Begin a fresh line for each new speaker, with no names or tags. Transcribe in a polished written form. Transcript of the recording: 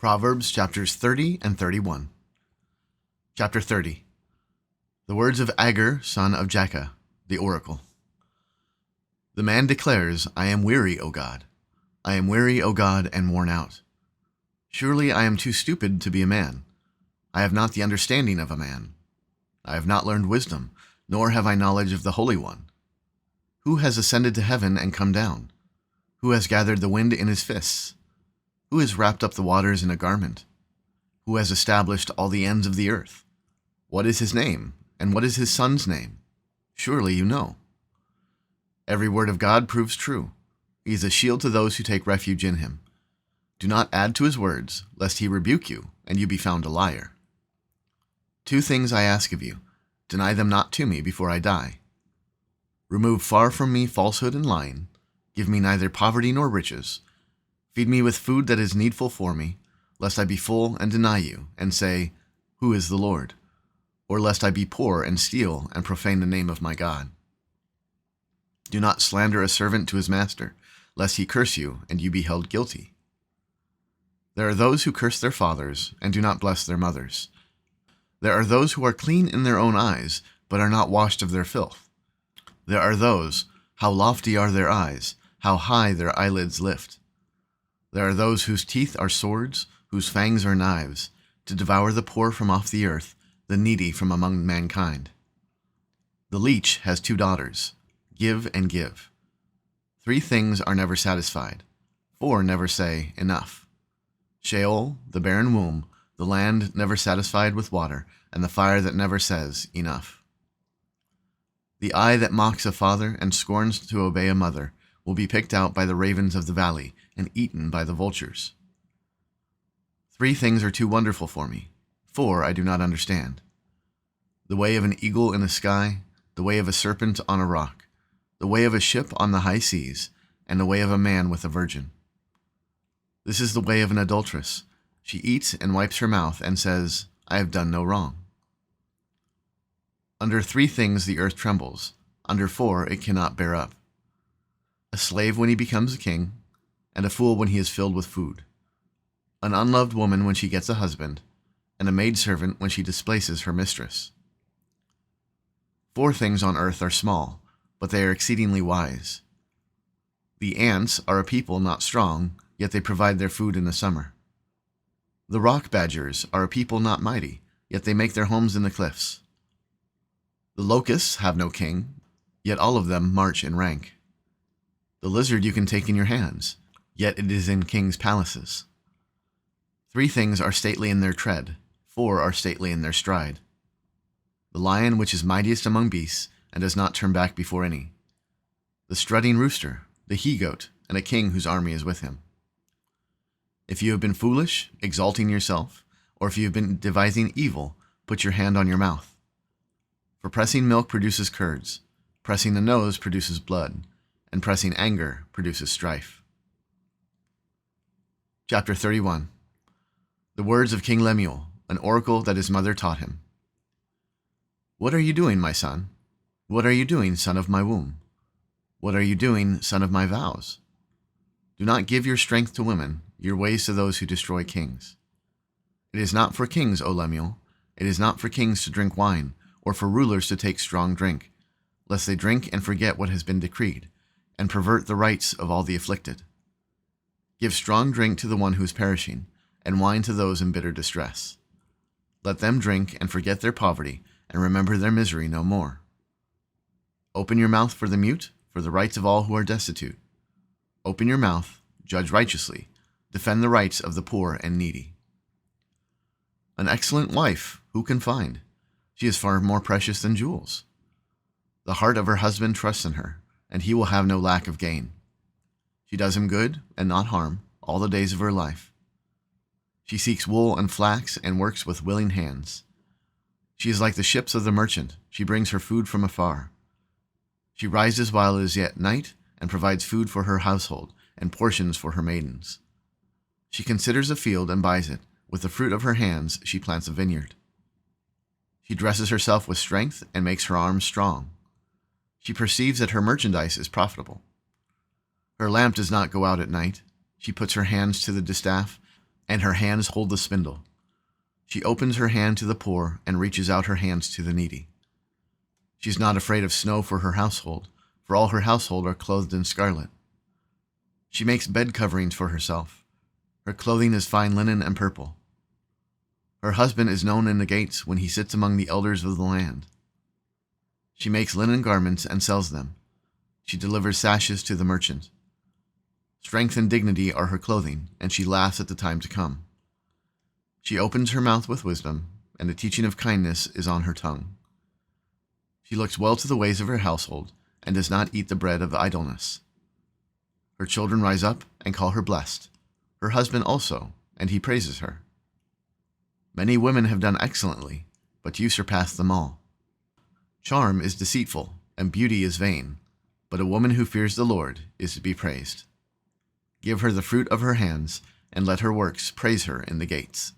Proverbs chapters 30 and 31. Chapter 30. The words of Agur, son of Jakeh, the oracle. The man declares, I am weary, O God. I am weary, O God, and worn out. Surely I am too stupid to be a man. I have not the understanding of a man. I have not learned wisdom, nor have I knowledge of the Holy One. Who has ascended to heaven and come down? Who has gathered the wind in his fists? Who has wrapped up the waters in a garment? Who has established all the ends of the earth? What is his name, and what is his son's name? Surely you know. Every word of God proves true. He is a shield to those who take refuge in him. Do not add to his words, lest he rebuke you, and you be found a liar. 2 things I ask of you. Deny them not to me before I die. Remove far from me falsehood and lying. Give me neither poverty nor riches. Feed me with food that is needful for me, lest I be full and deny you, and say, Who is the Lord? Or lest I be poor and steal and profane the name of my God. Do not slander a servant to his master, lest he curse you and you be held guilty. There are those who curse their fathers and do not bless their mothers. There are those who are clean in their own eyes, but are not washed of their filth. There are those, how lofty are their eyes, how high their eyelids lift. There are those whose teeth are swords, whose fangs are knives, to devour the poor from off the earth, the needy from among mankind. The leech has 2 daughters. Give and give. 3 things are never satisfied. 4 never say, Enough. Sheol, the barren womb, the land never satisfied with water, and the fire that never says, Enough. The eye that mocks a father and scorns to obey a mother will be picked out by the ravens of the valley and eaten by the vultures. 3 things are too wonderful for me. 4 I do not understand. The way of an eagle in the sky, the way of a serpent on a rock, the way of a ship on the high seas, and the way of a man with a virgin. This is the way of an adulteress. She eats and wipes her mouth and says, I have done no wrong. Under 3 things the earth trembles. Under 4 it cannot bear up. A slave when he becomes a king, and a fool when he is filled with food. An unloved woman when she gets a husband, and a maidservant when she displaces her mistress. 4 things on earth are small, but they are exceedingly wise. The ants are a people not strong, yet they provide their food in the summer. The rock badgers are a people not mighty, yet they make their homes in the cliffs. The locusts have no king, yet all of them march in rank. The lizard you can take in your hands, yet it is in kings' palaces. 3 things are stately in their tread, 4 are stately in their stride. The lion which is mightiest among beasts, and does not turn back before any. The strutting rooster, the he-goat, and a king whose army is with him. If you have been foolish, exalting yourself, or if you have been devising evil, put your hand on your mouth. For pressing milk produces curds, pressing the nose produces blood, and pressing anger produces strife. Chapter 31. The words of King Lemuel, an oracle that his mother taught him. What are you doing, my son? What are you doing, son of my womb? What are you doing, son of my vows? Do not give your strength to women, your ways to those who destroy kings. It is not for kings, O Lemuel, it is not for kings to drink wine, or for rulers to take strong drink, lest they drink and forget what has been decreed, and pervert the rights of all the afflicted. Give strong drink to the one who is perishing, and wine to those in bitter distress. Let them drink and forget their poverty, and remember their misery no more. Open your mouth for the mute, for the rights of all who are destitute. Open your mouth, judge righteously, defend the rights of the poor and needy. An excellent wife, who can find? She is far more precious than jewels. The heart of her husband trusts in her, and he will have no lack of gain. She does him good and not harm all the days of her life. She seeks wool and flax and works with willing hands. She is like the ships of the merchant. She brings her food from afar. She rises while it is yet night and provides food for her household and portions for her maidens. She considers a field and buys it. With the fruit of her hands she plants a vineyard. She dresses herself with strength and makes her arms strong. She perceives that her merchandise is profitable. Her lamp does not go out at night. She puts her hands to the distaff. and her hands hold the spindle. She opens her hand to the poor and reaches out her hands to the needy. She's not afraid of snow for her household, for all her household are clothed in scarlet. She makes bed coverings for herself. Her clothing is fine linen and purple. Her husband is known in the gates when he sits among the elders of the land. She makes linen garments and sells them. She delivers sashes to the merchant. Strength and dignity are her clothing, and she laughs at the time to come. She opens her mouth with wisdom, and the teaching of kindness is on her tongue. She looks well to the ways of her household, and does not eat the bread of idleness. Her children rise up and call her blessed, her husband also, and he praises her. Many women have done excellently, but you surpass them all. Charm is deceitful, and beauty is vain, but a woman who fears the Lord is to be praised. Give her the fruit of her hands, and let her works praise her in the gates.